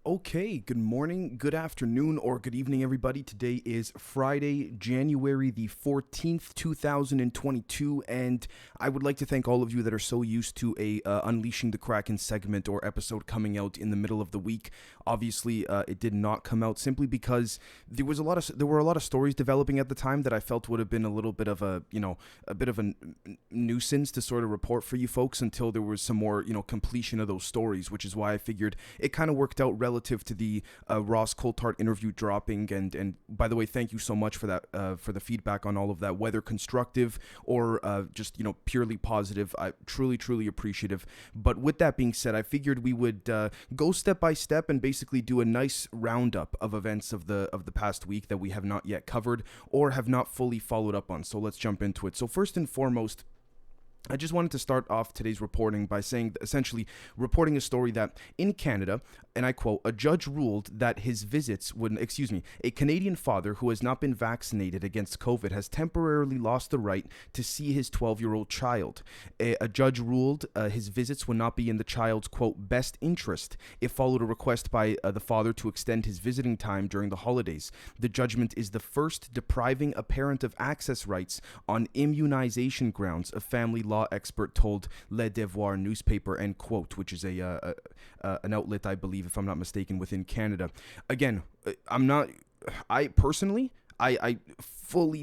Okay, good morning, good afternoon, or good evening, everybody. Today is Friday, January the 14th, 2022, and I would like to thank all of you that are so used to a Unleashing the Kraken segment or episode coming out in the middle of the week. Obviously, it did not come out simply because there were a lot of stories developing at the time that I felt would have been a little bit of a nuisance to sort of report for you folks until there was some more, completion of those stories, which is why I figured it kind of worked out relative to the Ross Coulthard interview dropping. And by the way, thank you so much for that, for the feedback on all of that, whether constructive or just purely positive. I truly appreciative. But with that being said, I figured we would go step by step and basically do a nice roundup of events of the past week that we have not yet covered or have not fully followed up on. So let's jump into it. So first and foremost, I just wanted to start off today's reporting by saying, essentially, reporting a story that in Canada, and I quote, a judge ruled that his visits a Canadian father who has not been vaccinated against COVID has temporarily lost the right to see his 12-year-old child. A judge ruled his visits would not be in the child's, quote, best interest. It followed a request by the father to extend his visiting time during the holidays. The judgment is the first depriving a parent of access rights on immunization grounds, a family law expert told Le Devoir newspaper, end quote, which is an outlet, I believe, if I'm not mistaken, within Canada. Again, I personally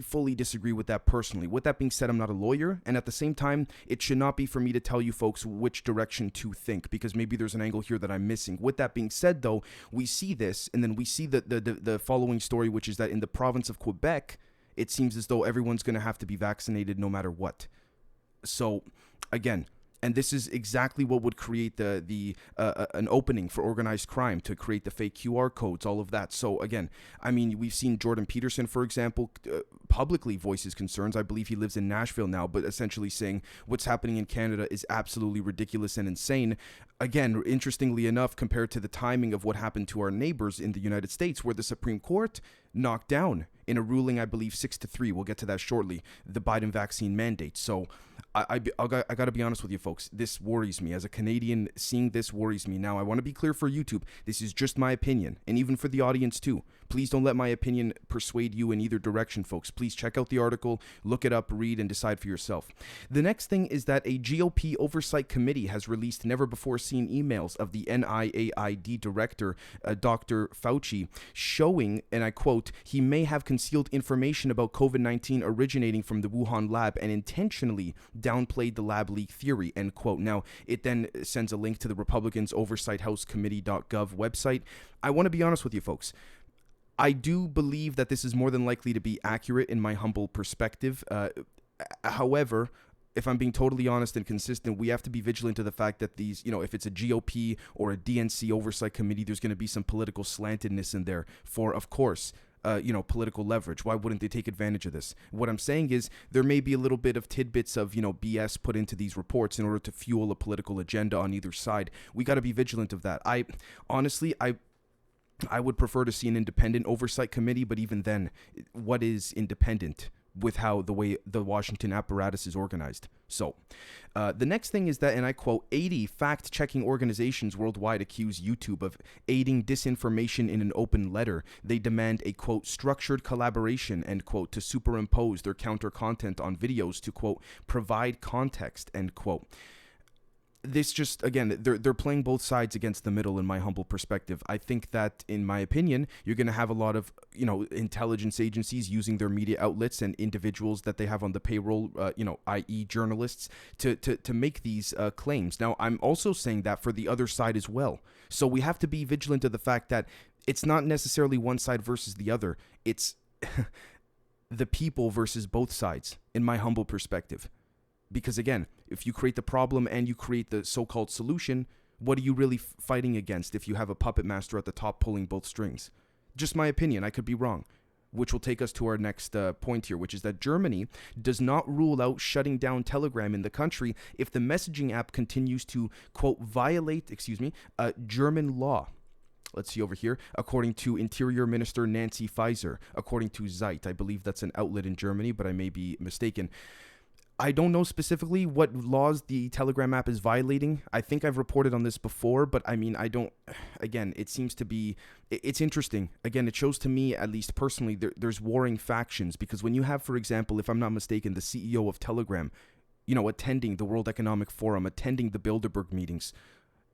fully disagree with that personally. With that being said, I'm not a lawyer, and at the same time, it should not be for me to tell you folks which direction to think, because maybe there's an angle here that I'm missing. With that being said, though, we see this, and then we see the following story, which is that in the province of Quebec, it seems as though everyone's going to have to be vaccinated no matter what. So, again, and this is exactly what would create an opening for organized crime to create the fake QR codes, all of that. So again, I mean, we've seen Jordan Peterson, for example, publicly voice his concerns. I believe he lives in Nashville now, but essentially saying what's happening in Canada is absolutely ridiculous and insane. Again, interestingly enough, compared to the timing of what happened to our neighbors in the United States, where the Supreme Court knocked down in a ruling, I believe 6-3. We'll get to that shortly. The Biden vaccine mandate. So I got to be honest with you folks. This worries me. As a Canadian, seeing this worries me. Now, I want to be clear for YouTube. This is just my opinion, and even for the audience too. Please don't let my opinion persuade you in either direction, folks. Please check out the article, look it up, read, and decide for yourself. The next thing is that a GOP oversight committee has released never-before-seen emails of the NIAID director, Dr. Fauci, showing, and I quote, he may have concealed information about COVID-19 originating from the Wuhan lab and intentionally downplayed the lab leak theory, end quote. Now, it then sends a link to the Republicans' Oversight House Committee.gov website. I want to be honest with you folks. I do believe that this is more than likely to be accurate in my humble perspective. However, if I'm being totally honest and consistent, we have to be vigilant to the fact that these, if it's a GOP or a DNC oversight committee, there's going to be some political slantedness in there for, of course, political leverage. Why wouldn't they take advantage of this? What I'm saying is there may be a little bit of tidbits of, BS put into these reports in order to fuel a political agenda on either side. We got to be vigilant of that. I would prefer to see an independent oversight committee, but even then, what is independent with how the way the Washington apparatus is organized? So, the next thing is that, and I quote, 80 fact-checking organizations worldwide accuse YouTube of aiding disinformation in an open letter. They demand a, quote, structured collaboration, end quote, to superimpose their counter content on videos to, quote, provide context, end quote. This just, again, they're playing both sides against the middle in my humble perspective. I think that, in my opinion, you're going to have a lot of, intelligence agencies using their media outlets and individuals that they have on the payroll, i.e. journalists, to make these claims. Now, I'm also saying that for the other side as well. So we have to be vigilant of the fact that it's not necessarily one side versus the other. It's the people versus both sides, in my humble perspective. Because again, if you create the problem and you create the so-called solution, what are you really fighting against if you have a puppet master at the top pulling both strings? Just my opinion, I could be wrong. Which will take us to our next point here, which is that Germany does not rule out shutting down Telegram in the country if the messaging app continues to, quote, violate, German law. Let's see over here. According to Interior Minister Nancy Faeser, according to Zeit, I believe that's an outlet in Germany, but I may be mistaken. I don't know specifically what laws the Telegram app is violating. I think I've reported on this before, but I mean, again, it seems to be, it's interesting. Again, it shows to me, at least personally, there's warring factions, because when you have, for example, if I'm not mistaken, the CEO of Telegram, attending the World Economic Forum, attending the Bilderberg meetings,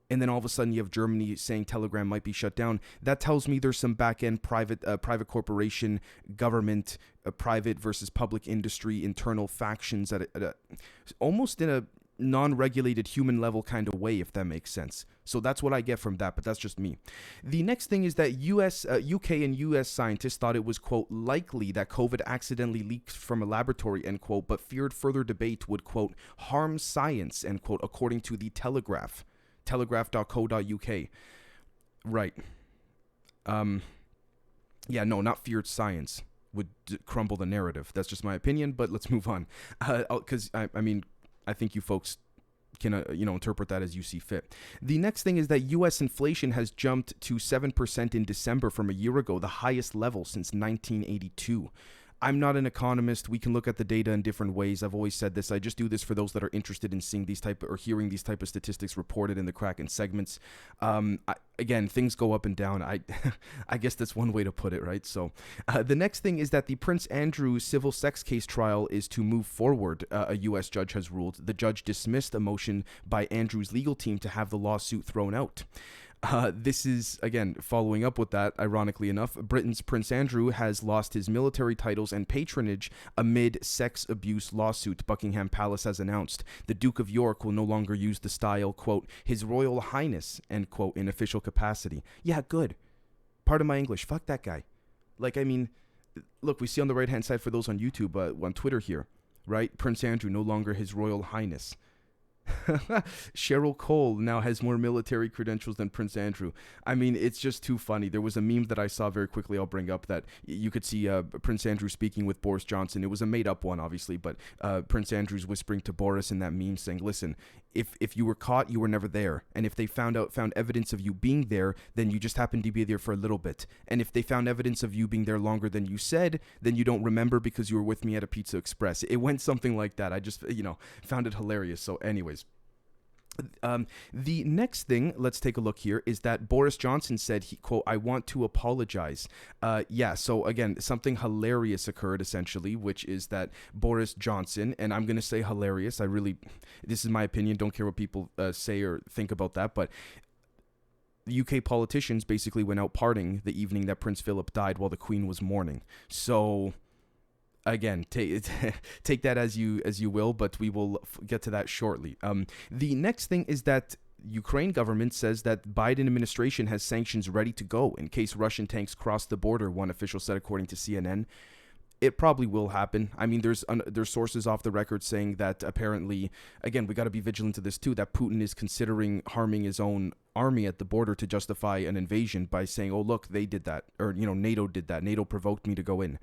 and then all of a sudden you have Germany saying Telegram might be shut down. That tells me there's some back-end private corporation, government, private versus public industry, internal factions at almost in a non-regulated human level kind of way, if that makes sense. So that's what I get from that, but that's just me. The next thing is that UK and US scientists thought it was, quote, likely that COVID accidentally leaked from a laboratory, end quote, but feared further debate would, quote, harm science, end quote, according to the Telegraph. Telegraph.co.uk. Right. Yeah, no, not feared science would crumble the narrative. That's just my opinion, but let's move on. Because, I mean, I think you folks can, interpret that as you see fit. The next thing is that U.S. inflation has jumped to 7% in December from a year ago, the highest level since 1982. I'm not an economist. We can look at the data in different ways. I've always said this. I just do this for those that are interested in seeing these type or hearing these type of statistics reported in the KRAKEN segments. Again, things go up and down. I guess that's one way to put it, right? So the next thing is that the Prince Andrew civil sex case trial is to move forward. A U.S. judge has ruled. The judge dismissed a motion by Andrew's legal team to have the lawsuit thrown out. This is, again, following up with that, ironically enough, Britain's Prince Andrew has lost his military titles and patronage amid sex abuse lawsuit, Buckingham Palace has announced. The Duke of York will no longer use the style, quote, His Royal Highness, end quote, in official capacity. Yeah, good. Pardon my English. Fuck that guy. Like, I mean, look, we see on the right-hand side for those on YouTube, on Twitter here, right? Prince Andrew, no longer His Royal Highness. Cheryl Cole now has more military credentials than Prince Andrew. I mean, it's just too funny. There was a meme that I saw very quickly, I'll bring up, that you could see Prince Andrew speaking with Boris Johnson. It was a made-up one, obviously, but Prince Andrew's whispering to Boris in that meme saying, listen, if you were caught, you were never there. And if they found evidence of you being there, then you just happened to be there for a little bit. And if they found evidence of you being there longer than you said, then you don't remember because you were with me at a Pizza Express. It went something like that. I just, found it hilarious. So anyways. The next thing, let's take a look here, is that Boris Johnson said, he, quote, I want to apologize. So again, something hilarious occurred essentially, which is that Boris Johnson, and I'm going to say hilarious, this is my opinion, don't care what people say or think about that, but UK politicians basically went out partying the evening that Prince Philip died while the Queen was mourning. So again, take that as you will, but we will get to that shortly. The next thing is that Ukraine government says that Biden administration has sanctions ready to go in case Russian tanks cross the border, one official said according to CNN. It probably will happen. I mean, there's sources off the record saying that apparently, again, we got to be vigilant to this too, that Putin is considering harming his own army at the border to justify an invasion by saying, oh, look, they did that, or, NATO did that. NATO provoked me to go in.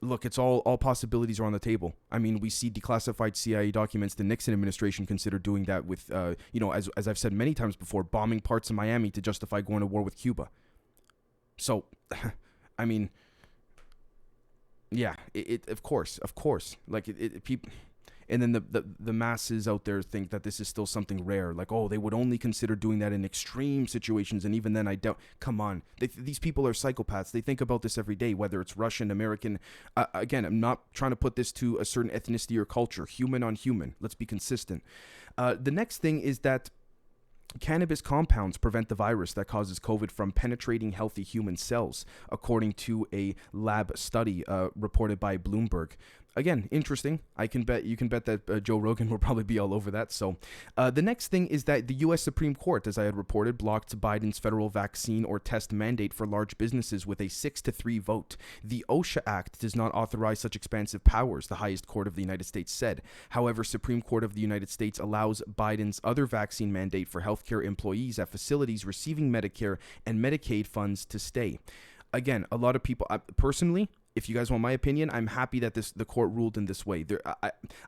Look, it's all possibilities are on the table. I mean, we see declassified CIA documents. The Nixon administration considered doing that with, as I've said many times before, bombing parts of Miami to justify going to war with Cuba. So, I mean, yeah, of course. Like people, and then the masses out there think that this is still something rare. Like, oh, they would only consider doing that in extreme situations, and even then, I doubt. Come on, these people are psychopaths. They think about this every day, whether it's Russian, American. Again, I'm not trying to put this to a certain ethnicity or culture. Human on human. Let's be consistent. The next thing is that cannabis compounds prevent the virus that causes COVID from penetrating healthy human cells, according to a lab study reported by Bloomberg. Again, interesting. You can bet that Joe Rogan will probably be all over that. So the next thing is that the U.S. Supreme Court, as I had reported, blocked Biden's federal vaccine or test mandate for large businesses with a 6-3 vote. The OSHA Act does not authorize such expansive powers, the highest court of the United States said. However, Supreme Court of the United States allows Biden's other vaccine mandate for healthcare employees at facilities receiving Medicare and Medicaid funds to stay. Again, a lot of people, personally, if you guys want my opinion, I'm happy that the court ruled in this way.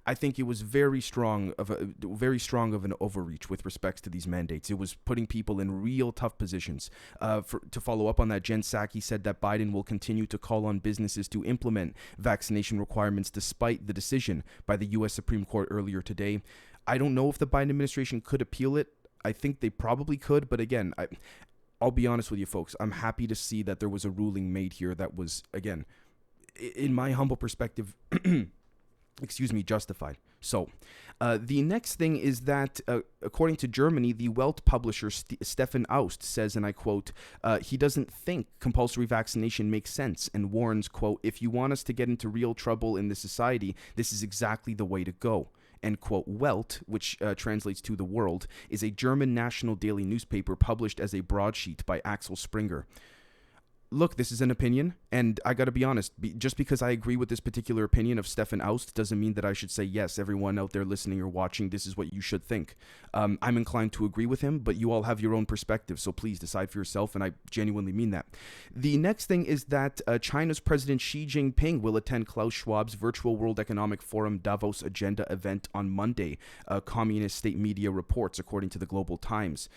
I think it was very strong of an overreach with respects to these mandates. It was putting people in real tough positions. To follow up on that, Jen Psaki said that Biden will continue to call on businesses to implement vaccination requirements despite the decision by the U.S. Supreme Court earlier today. I don't know if the Biden administration could appeal it. I think they probably could, but again, I'll be honest with you folks, I'm happy to see that there was a ruling made here that was, again, in my humble perspective, justified. So, the next thing is that, according to Germany, the Welt publisher Stefan Aust says, and I quote, he doesn't think compulsory vaccination makes sense and warns, quote, if you want us to get into real trouble in this society, this is exactly the way to go. End quote. Welt, which translates to the world, is a German national daily newspaper published as a broadsheet by Axel Springer. Look, this is an opinion, and I gotta be honest, just because I agree with this particular opinion of Stefan Aust doesn't mean that I should say, yes, everyone out there listening or watching, this is what you should think. I'm inclined to agree with him, but you all have your own perspective, so please decide for yourself, and I genuinely mean that. The next thing is that China's President Xi Jinping will attend Klaus Schwab's virtual World Economic Forum Davos Agenda event on Monday, communist state media reports, according to the Global Times.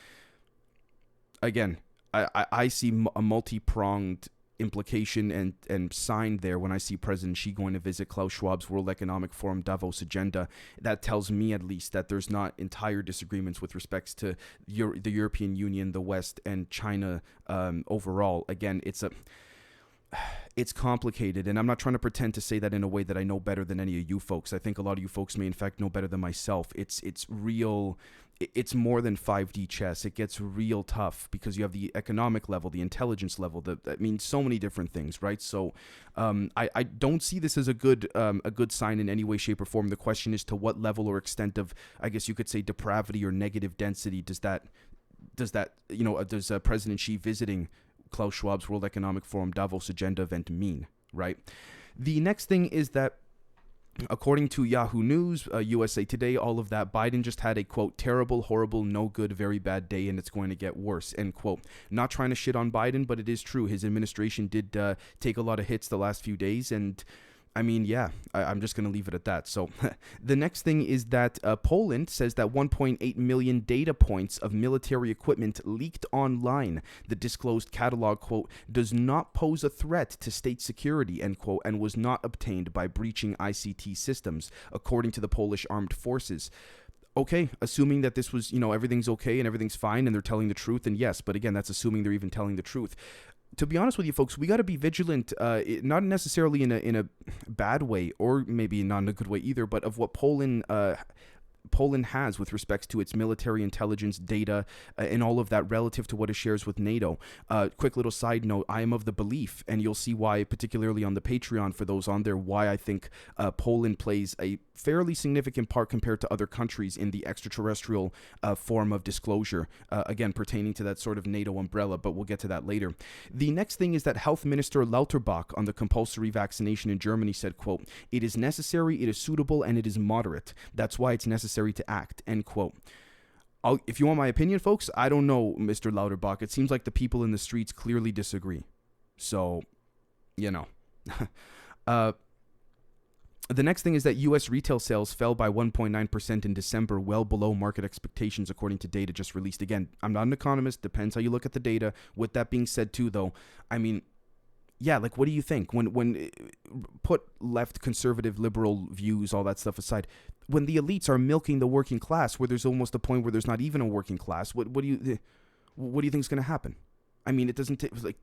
Again, I see a multi-pronged implication and sign there when I see President Xi going to visit Klaus Schwab's World Economic Forum Davos agenda. That tells me, at least, that there's not entire disagreements with respects to the European Union, the West, and China overall. Again, it's complicated, and I'm not trying to pretend to say that in a way that I know better than any of you folks. I think a lot of you folks may in fact know better than myself. It's real. It's more than 5D chess. It gets real tough because you have the economic level, the intelligence level. That means so many different things, right? So I don't see this as a good sign in any way, shape, or form. The question is to what level or extent of, I guess you could say, depravity or negative density does President Xi visiting Klaus Schwab's World Economic Forum Davos agenda event mean, right? The next thing is that, according to Yahoo News, USA Today, all of that, Biden just had a, quote, terrible, horrible, no good, very bad day, and it's going to get worse, end quote. Not trying to shit on Biden, but it is true. His administration did take a lot of hits the last few days, and I mean, yeah, I'm just going to leave it at that. So the next thing is that Poland says that 1.8 million data points of military equipment leaked online. The disclosed catalog, quote, does not pose a threat to state security, end quote, and was not obtained by breaching ICT systems, according to the Polish Armed Forces. Okay, assuming that this was, everything's okay and everything's fine and they're telling the truth, and yes, but again, that's assuming they're even telling the truth. To be honest with you folks, we got to be vigilant, not necessarily in a bad way, or maybe not in a good way either, but of what Poland has with respects to its military intelligence data and all of that relative to what it shares with NATO. Quick little side note, I am of the belief, and you'll see why, particularly on the Patreon for those on there, why I think Poland plays a fairly significant part compared to other countries in the extraterrestrial form of disclosure, again, pertaining to that sort of NATO umbrella, but we'll get to that later. The next thing is that Health Minister Lauterbach on the compulsory vaccination in Germany said, quote, it is necessary, it is suitable, and it is moderate. That's why it's necessary to act, end quote. If you want my opinion, folks, I don't know, Mr. Lauterbach. It seems like the people in the streets clearly disagree. So, the next thing is that U.S. retail sales fell by 1.9% in December, well below market expectations, according to data just released. Again, I'm not an economist. Depends how you look at the data. With that being said, too, though, I mean, yeah, like, what do you think? When put left, conservative, liberal views, all that stuff aside, when the elites are milking the working class, where there's almost a point where there's not even a working class, what do you think is going to happen? I mean, it doesn't take, like...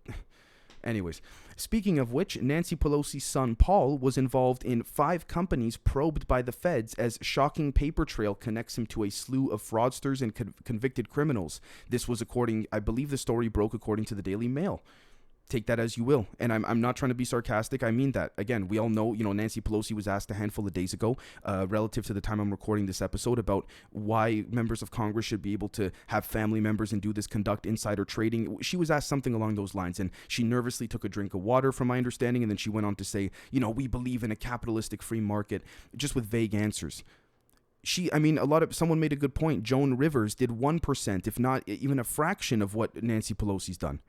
Anyways, speaking of which, Nancy Pelosi's son Paul was involved in 5 companies probed by the feds as shocking paper trail connects him to a slew of fraudsters and convicted criminals. This was I believe the story broke according to the Daily Mail. Take that as you will. And I'm not trying to be sarcastic. I mean that. Again, we all know, Nancy Pelosi was asked a handful of days ago, relative to the time I'm recording this episode, about why members of Congress should be able to have family members and conduct insider trading. She was asked something along those lines, and she nervously took a drink of water, from my understanding, and then she went on to say, we believe in a capitalistic free market, just with vague answers. Someone made a good point. Joan Rivers did 1%, if not even a fraction of what Nancy Pelosi's done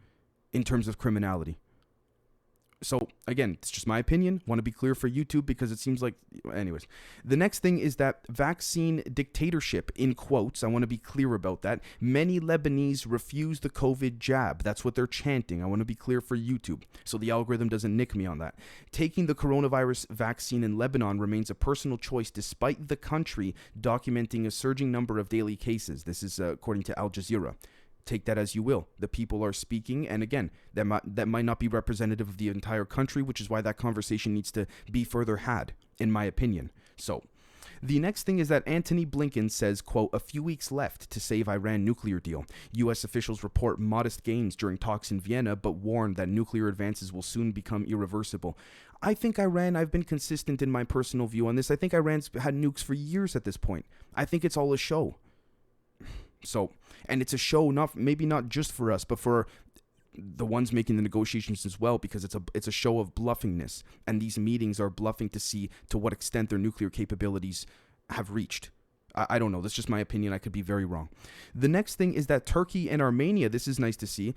in terms of criminality. So, again, it's just my opinion. Want to be clear for YouTube because it seems like... Anyways. The next thing is that vaccine dictatorship, in quotes. I want to be clear about that. Many Lebanese refuse the COVID jab. That's what they're chanting. I want to be clear for YouTube so the algorithm doesn't nick me on that. Taking the coronavirus vaccine in Lebanon remains a personal choice despite the country documenting a surging number of daily cases. This is according to Al Jazeera. Take that as you will. The people are speaking, and again, that might not be representative of the entire country, which is why that conversation needs to be further had, in my opinion. So, the next thing is that Antony Blinken says, quote, a few weeks left to save Iran nuclear deal. U.S. officials report modest gains during talks in Vienna, but warn that nuclear advances will soon become irreversible. I think I've been consistent in my personal view on this. I think Iran's had nukes for years at this point. I think it's all a show. So, and it's a show, maybe not just for us, but for the ones making the negotiations as well, because it's a show of bluffingness, and these meetings are bluffing to see to what extent their nuclear capabilities have reached. I don't know. That's just my opinion. I could be very wrong. The next thing is that Turkey and Armenia, this is nice to see,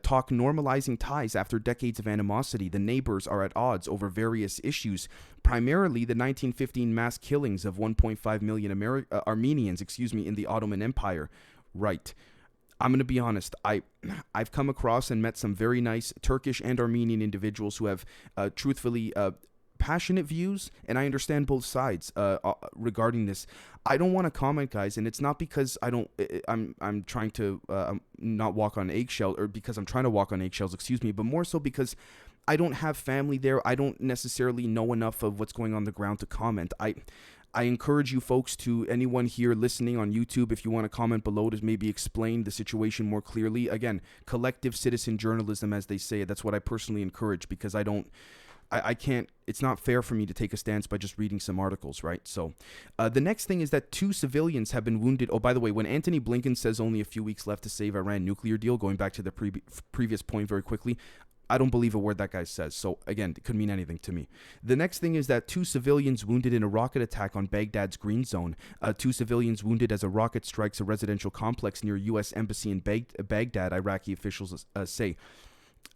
talk normalizing ties after decades of animosity. The neighbors are at odds over various issues, primarily the 1915 mass killings of 1.5 million Armenians, in the Ottoman Empire. Right. I'm going to be honest. I've come across and met some very nice Turkish and Armenian individuals who have truthfully passionate views, and I understand both sides regarding this. I don't want to comment, guys, and it's not because I'm trying to not walk on eggshells, or because I'm trying to walk on eggshells, but more so because I don't have family there. I don't necessarily know enough of what's going on the ground to comment. I encourage you folks, to anyone here listening on YouTube, if you want to comment below to maybe explain the situation more clearly. Again, collective citizen journalism, as they say. That's what I personally encourage, because I can't, it's not fair for me to take a stance by just reading some articles, right? So the next thing is that 2 civilians have been wounded. Oh, by the way, when Antony Blinken says only a few weeks left to save Iran nuclear deal, going back to the previous point very quickly, I don't believe a word that guy says. So again, it could mean anything to me. The next thing is that 2 civilians wounded in a rocket attack on Baghdad's Green Zone. 2 civilians wounded as a rocket strikes a residential complex near U.S. Embassy in Baghdad, Iraqi officials say.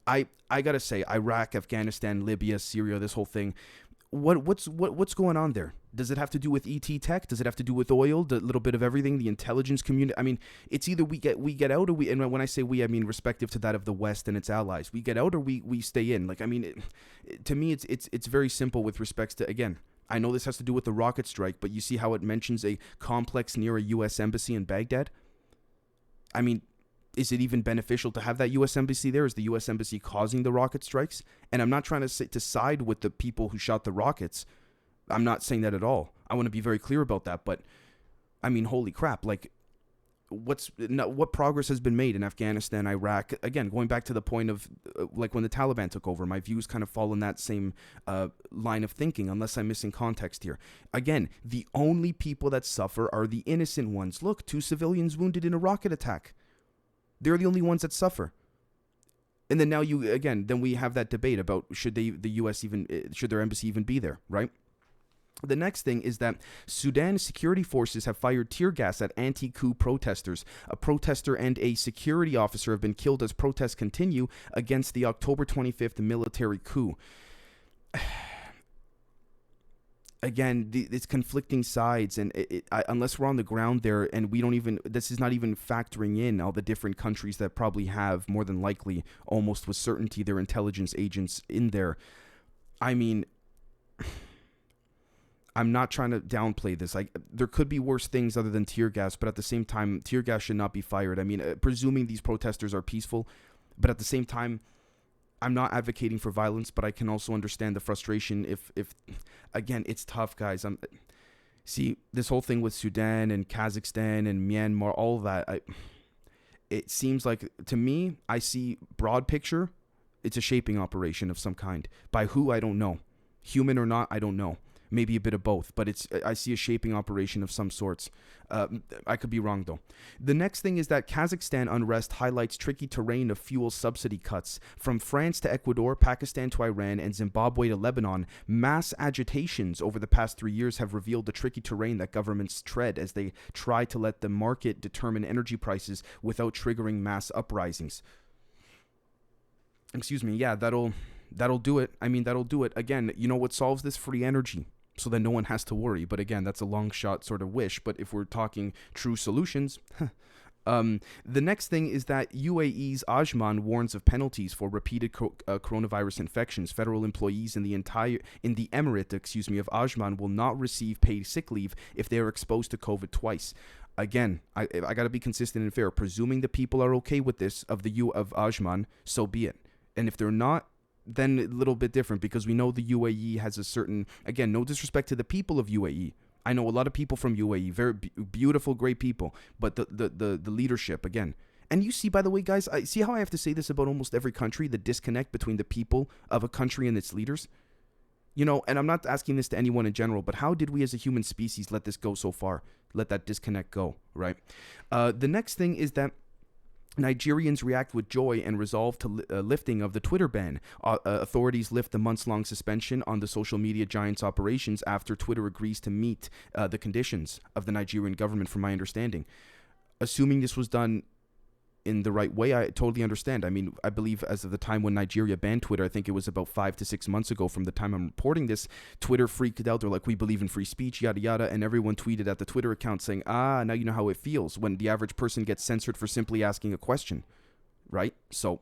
I gotta say, Iraq, Afghanistan, Libya, Syria, this whole thing, what's going on there? Does it have to do with ET tech? Does it have to do with oil? A little bit of everything, the intelligence community? I mean, it's either we get out, or we, and when I say we, I mean respective to that of the West and its allies. We get out, or we stay in. Like, I mean, to me, it's very simple with respects to, again, I know this has to do with the rocket strike, but you see how it mentions a complex near a U.S. embassy in Baghdad? I mean, is it even beneficial to have that U.S. embassy there? Is the U.S. embassy causing the rocket strikes? And I'm not trying to side with the people who shot the rockets. I'm not saying that at all. I want to be very clear about that. But, I mean, holy crap. Like, what progress has been made in Afghanistan, Iraq? Again, going back to the point of, like, when the Taliban took over, my views kind of fall in that same line of thinking, unless I'm missing context here. Again, the only people that suffer are the innocent ones. Look, 2 civilians wounded in a rocket attack. They're the only ones that suffer. And then now then we have that debate about should their embassy even be there, right? The next thing is that Sudan security forces have fired tear gas at anti-coup protesters. A protester and a security officer have been killed as protests continue against the October 25th military coup. Again, it's conflicting sides, and unless we're on the ground there, and this is not even factoring in all the different countries that probably have, more than likely, almost with certainty, their intelligence agents in there. I mean, I'm not trying to downplay this. There could be worse things other than tear gas, but at the same time, tear gas should not be fired. I mean, presuming these protesters are peaceful, but at the same time, I'm not advocating for violence, but I can also understand the frustration if again, it's tough, guys. See, this whole thing with Sudan and Kazakhstan and Myanmar, all that, it seems like, to me, I see broad picture, it's a shaping operation of some kind. By who, I don't know. Human or not, I don't know. Maybe a bit of both, but I see a shaping operation of some sorts. I could be wrong, though. The next thing is that Kazakhstan unrest highlights tricky terrain of fuel subsidy cuts. From France to Ecuador, Pakistan to Iran, and Zimbabwe to Lebanon, mass agitations over the past 3 years have revealed the tricky terrain that governments tread as they try to let the market determine energy prices without triggering mass uprisings. Excuse me, yeah, that'll do it. I mean, that'll do it. Again, you know what solves this? Free energy. So that no one has to worry. But again, that's a long shot sort of wish. But if we're talking true solutions, the next thing is that UAE's Ajman warns of penalties for repeated coronavirus infections. Federal employees in the emirate, of Ajman will not receive paid sick leave if they are exposed to COVID twice. Again, I got to be consistent and fair. Presuming the people are okay with this of Ajman, so be it. And if they're not, then a little bit different, because we know the UAE has a certain, again, no disrespect to the people of UAE. I know a lot of people from UAE, very beautiful, great people, but the leadership, again. And you see, by the way, guys, I see how I have to say this about almost every country, the disconnect between the people of a country and its leaders. You know, and I'm not asking this to anyone in general, but how did we as a human species let this go so far? Let that disconnect go, right? The next thing is that Nigerians react with joy and resolve to lifting of the Twitter ban. Authorities lift the months-long suspension on the social media giant's operations after Twitter agrees to meet the conditions of the Nigerian government, from my understanding. Assuming this was done in the right way, I totally understand. I mean, I believe as of the time when Nigeria banned Twitter, I think it was about 5 to 6 months ago from the time I'm reporting this, Twitter freaked out. They're like, we believe in free speech, yada, yada. And everyone tweeted at the Twitter account saying, now you know how it feels when the average person gets censored for simply asking a question, right? So,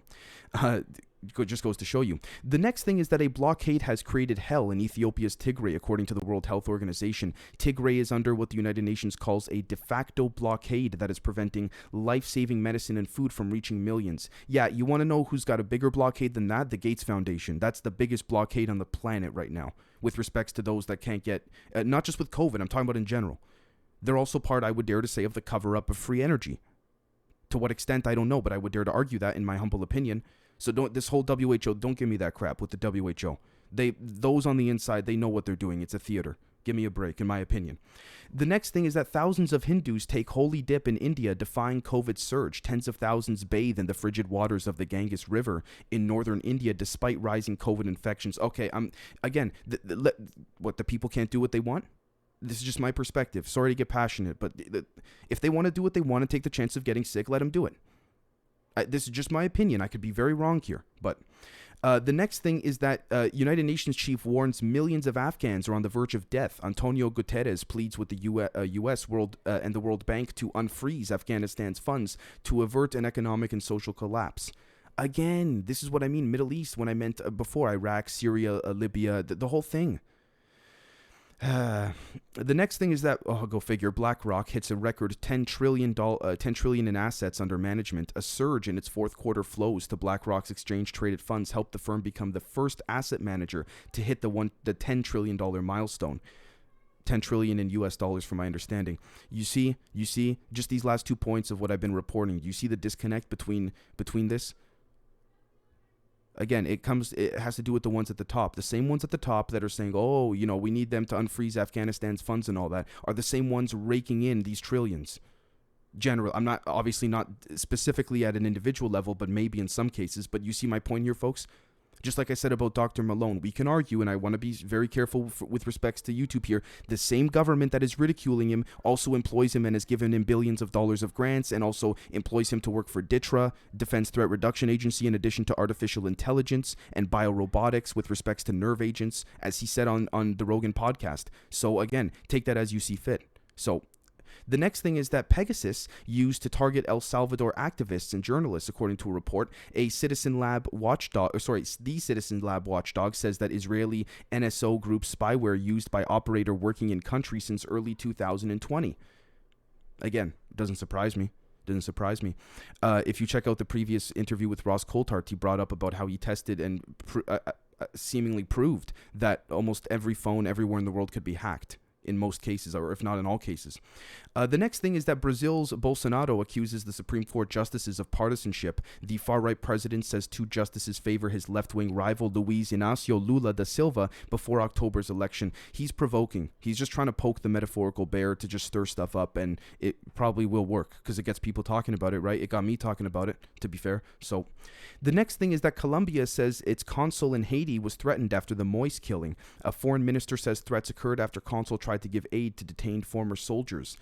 it just goes to show you. The next thing is that a blockade has created hell in Ethiopia's Tigray, according to the World Health Organization. Tigray is under what the United Nations calls a de facto blockade that is preventing life-saving medicine and food from reaching millions. Yeah, you want to know who's got a bigger blockade than that? The Gates Foundation. That's the biggest blockade on the planet right now, with respects to those that can't get, not just with COVID, I'm talking about in general. They're also part, I would dare to say, of the cover-up of free energy. To what extent, I don't know, but I would dare to argue that, in my humble opinion. So this whole WHO, don't give me that crap with the WHO. Those on the inside, they know what they're doing. It's a theater. Give me a break, in my opinion. The next thing is that thousands of Hindus take holy dip in India, defying COVID surge. Tens of thousands bathe in the frigid waters of the Ganges River in northern India, despite rising COVID infections. Okay, again, what, the people can't do what they want? This is just my perspective. Sorry to get passionate, but if they want to do what they want and take the chance of getting sick, let them do it. This is just my opinion. I could be very wrong here. But the next thing is that United Nations chief warns millions of Afghans are on the verge of death. Antonio Guterres pleads with the U.S. And the World Bank to unfreeze Afghanistan's funds to avert an economic and social collapse. Again, this is what I mean, Middle East, when I meant before, Iraq, Syria, Libya, the whole thing. The next thing is that, go figure, BlackRock hits a record $10 trillion in assets under management. A surge in its fourth quarter flows to BlackRock's exchange-traded funds helped the firm become the first asset manager to hit the $10 trillion milestone. 10 trillion in US dollars, from my understanding. You see, just these last 2 points of what I've been reporting. You see the disconnect between this? Again, it has to do with the ones at the top. The same ones at the top that are saying, we need them to unfreeze Afghanistan's funds and all that, are the same ones raking in these trillions. I'm obviously not specifically at an individual level, but maybe in some cases. But you see my point here, folks? Just like I said about Dr. Malone, we can argue, and I want to be very careful with respects to YouTube here, the same government that is ridiculing him also employs him and has given him billions of dollars of grants, and also employs him to work for DTRA, Defense Threat Reduction Agency, in addition to artificial intelligence and biorobotics with respects to nerve agents, as he said on the Rogan podcast. So again, take that as you see fit. So the next thing is that Pegasus used to target El Salvador activists and journalists, according to a report. The Citizen Lab watchdog says that Israeli NSO group spyware used by operator working in country since early 2020. Again, doesn't surprise me. If you check out the previous interview with Ross Coulthart, he brought up about how he tested and seemingly proved that almost every phone everywhere in the world could be hacked. In most cases, or if not in all cases. The next thing is that Brazil's Bolsonaro accuses the Supreme Court justices of partisanship. The far-right president says 2 justices favor his left-wing rival Luiz Inácio Lula da Silva before October's election. He's provoking. He's just trying to poke the metaphorical bear to just stir stuff up, and it probably will work because it gets people talking about it, right? It got me talking about it, to be fair. So the next thing is that Colombia says its consul in Haiti was threatened after the Moise killing. A foreign minister says threats occurred after consul tried to give aid to detained former soldiers.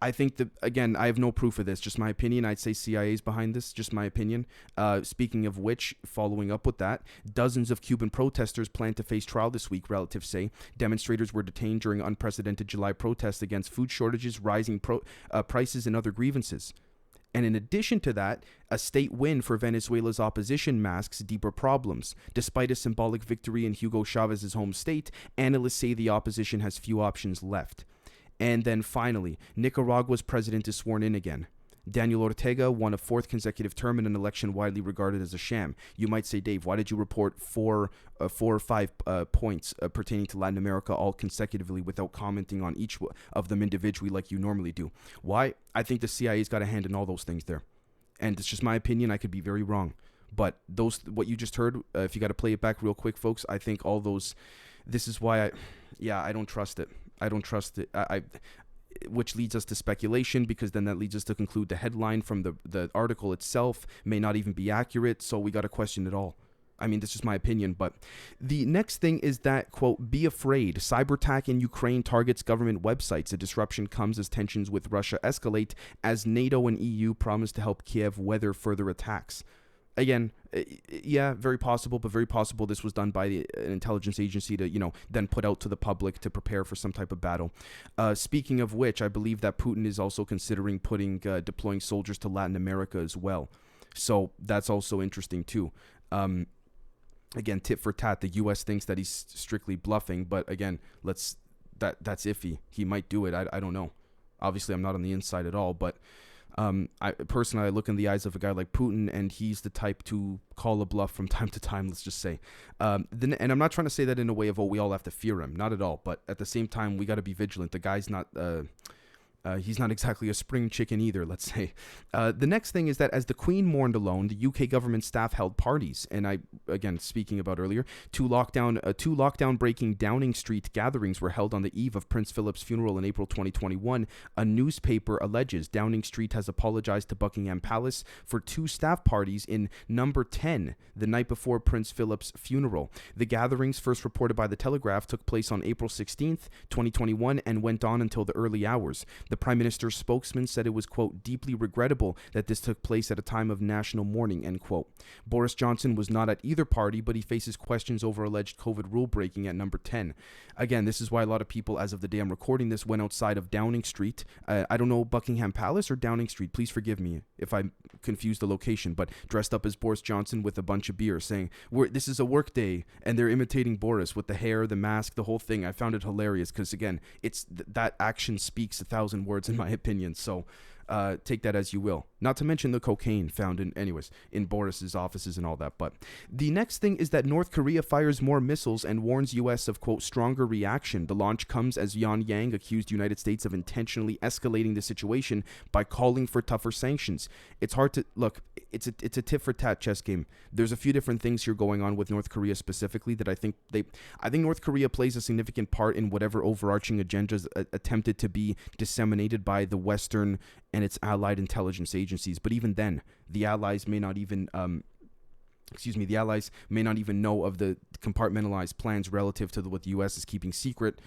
I think that, again, I have no proof of this, just my opinion. I'd say CIA's behind this, just my opinion. Speaking of which, following up with that, dozens of Cuban protesters plan to face trial this week, relatives say. Demonstrators were detained during unprecedented July protests against food shortages, rising prices, and other grievances. And in addition to that, a state win for Venezuela's opposition masks deeper problems. Despite a symbolic victory in Hugo Chavez's home state, analysts say the opposition has few options left. And then finally, Nicaragua's president is sworn in again. Daniel Ortega won a fourth consecutive term in an election widely regarded as a sham. You might say, Dave, why did you report four or five points pertaining to Latin America all consecutively without commenting on each of them individually like you normally do? Why? I think the CIA's got a hand in all those things there. And it's just my opinion. I could be very wrong. But what you just heard, if you got to play it back real quick, folks, I think all those, this is why I don't trust it. I don't trust it. Which leads us to speculation, because then that leads us to conclude the headline from the article itself may not even be accurate, so we got to question it all. I mean, this is my opinion, but the next thing is that, quote, be afraid. Cyber attack in Ukraine targets government websites. A disruption comes as tensions with Russia escalate as NATO and EU promise to help Kiev weather further attacks. Again, yeah, very possible, but very possible this was done by an intelligence agency to, then put out to the public to prepare for some type of battle. Speaking of which, I believe that Putin is also considering deploying soldiers to Latin America as well. So that's also interesting too. Again, tit for tat, the U.S. thinks that he's strictly bluffing, but again, that's iffy. He might do it. I don't know. Obviously, I'm not on the inside at all, but I personally look in the eyes of a guy like Putin, and he's the type to call a bluff from time to time, let's just say. And I'm not trying to say that in a way of, we all have to fear him. Not at all. But at the same time, we got to be vigilant. The guy's not... he's not exactly a spring chicken either, let's say. The next thing is that as the Queen mourned alone, the UK government staff held parties. And again, speaking about earlier, two lockdown-breaking Downing Street gatherings were held on the eve of Prince Philip's funeral in April 2021. A newspaper alleges Downing Street has apologized to Buckingham Palace for two staff parties in number 10 the night before Prince Philip's funeral. The gatherings, first reported by The Telegraph, took place on April 16th, 2021, and went on until the early hours. The Prime Minister's spokesman said it was, quote, deeply regrettable that this took place at a time of national mourning, end quote. Boris Johnson was not at either party, but he faces questions over alleged COVID rule breaking at number 10. Again, this is why a lot of people, as of the day I'm recording this, went outside of Downing Street. I don't know, Buckingham Palace or Downing Street. Please forgive me if I confused the location, but dressed up as Boris Johnson with a bunch of beer, saying, this is a work day, and they're imitating Boris with the hair, the mask, the whole thing. I found it hilarious because, again, it's that action speaks 1,000 words in my opinion, so take that as you will. Not to mention the cocaine found in Boris's offices and all that. But the next thing is that North Korea fires more missiles and warns U.S. of, quote, stronger reaction. The launch comes as Pyongyang accused United States of intentionally escalating the situation by calling for tougher sanctions. It's hard to look. It's a tit for tat chess game. There's a few different things here going on with North Korea specifically that I think North Korea plays a significant part in whatever overarching agendas attempted to be disseminated by the Western and its allied intelligence agencies. But even then, the allies may not even know of the compartmentalized plans relative to what the U.S. is keeping secret.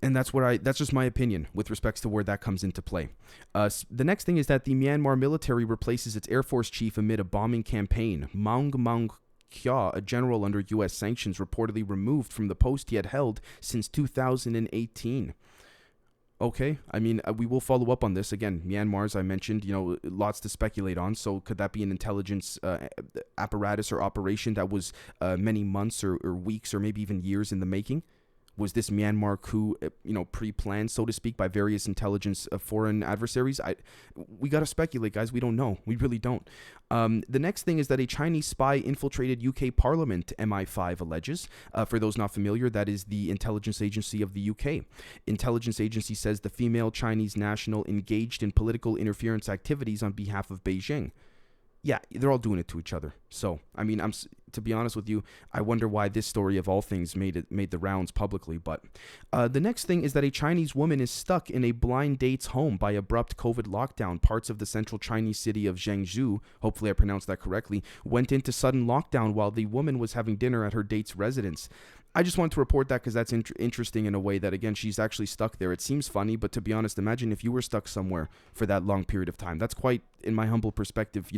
And that's just my opinion with respects to where that comes into play. The next thing is that the Myanmar military replaces its Air Force chief amid a bombing campaign. Maung Kyaw, a general under U.S. sanctions, reportedly removed from the post he had held since 2018. Okay, I mean, we will follow up on this. Again, Myanmar, as I mentioned, lots to speculate on. So could that be an intelligence apparatus or operation that was many months or weeks or maybe even years in the making? Was this Myanmar coup, pre-planned, so to speak, by various intelligence foreign adversaries? We got to speculate, guys. We don't know. We really don't. The next thing is that a Chinese spy infiltrated UK Parliament, MI5 alleges. For those not familiar, that is the intelligence agency of the UK. Intelligence agency says the female Chinese national engaged in political interference activities on behalf of Beijing. Yeah, they're all doing it to each other. So, I mean, to be honest with you, I wonder why this story of all things made the rounds publicly. But the next thing is that a Chinese woman is stuck in a blind date's home by abrupt COVID lockdown. Parts of the central Chinese city of Zhengzhou, hopefully I pronounced that correctly, went into sudden lockdown while the woman was having dinner at her date's residence. I just wanted to report that because that's interesting in a way that, again, she's actually stuck there. It seems funny, but to be honest, imagine if you were stuck somewhere for that long period of time. That's quite, in my humble perspective,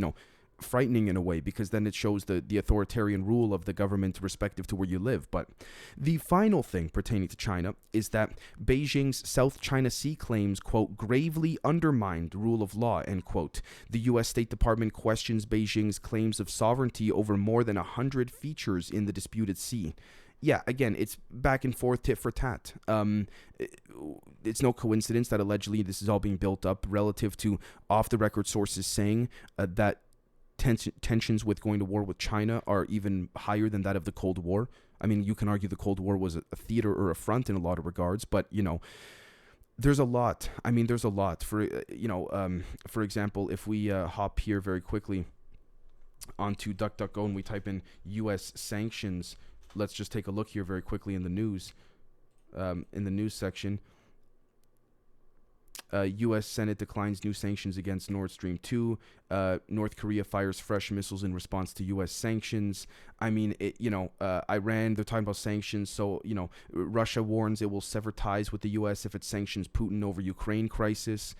frightening in a way, because then it shows the authoritarian rule of the government respective to where you live. But the final thing pertaining to China is that Beijing's South China Sea claims, quote, gravely undermined rule of law, end quote. The U.S. State Department questions Beijing's claims of sovereignty over more than 100 features in the disputed sea. yeah, again, it's back and forth, tit for tat. It's no coincidence that allegedly this is all being built up relative to off-the-record sources saying that tensions with going to war with China are even higher than that of the Cold War. I mean, you can argue the Cold War was a theater or a front in a lot of regards, but, there's a lot. I mean, there's a lot. For example, if we hop here very quickly onto DuckDuckGo and we type in U.S. sanctions, let's just take a look here very quickly in the news section. U.S. Senate declines new sanctions against Nord Stream 2. North Korea fires fresh missiles in response to U.S. sanctions. I mean, Iran, they're talking about sanctions. So, Russia warns it will sever ties with the U.S. if it sanctions Putin over Ukraine crisis.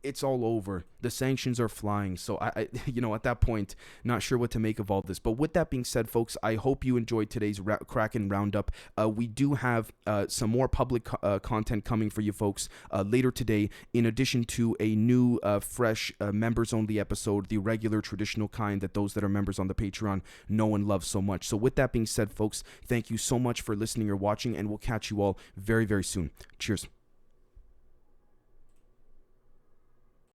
It's all over. The sanctions are flying. So I at that point, not sure what to make of all this. But with that being said, folks, I hope you enjoyed today's Kraken Roundup. We do have some more public content coming for you folks later today, in addition to a new, fresh, members-only episode, the regular traditional kind that those that are members on the Patreon know and love so much. So with that being said, folks, thank you so much for listening or watching, and we'll catch you all very, very soon. Cheers.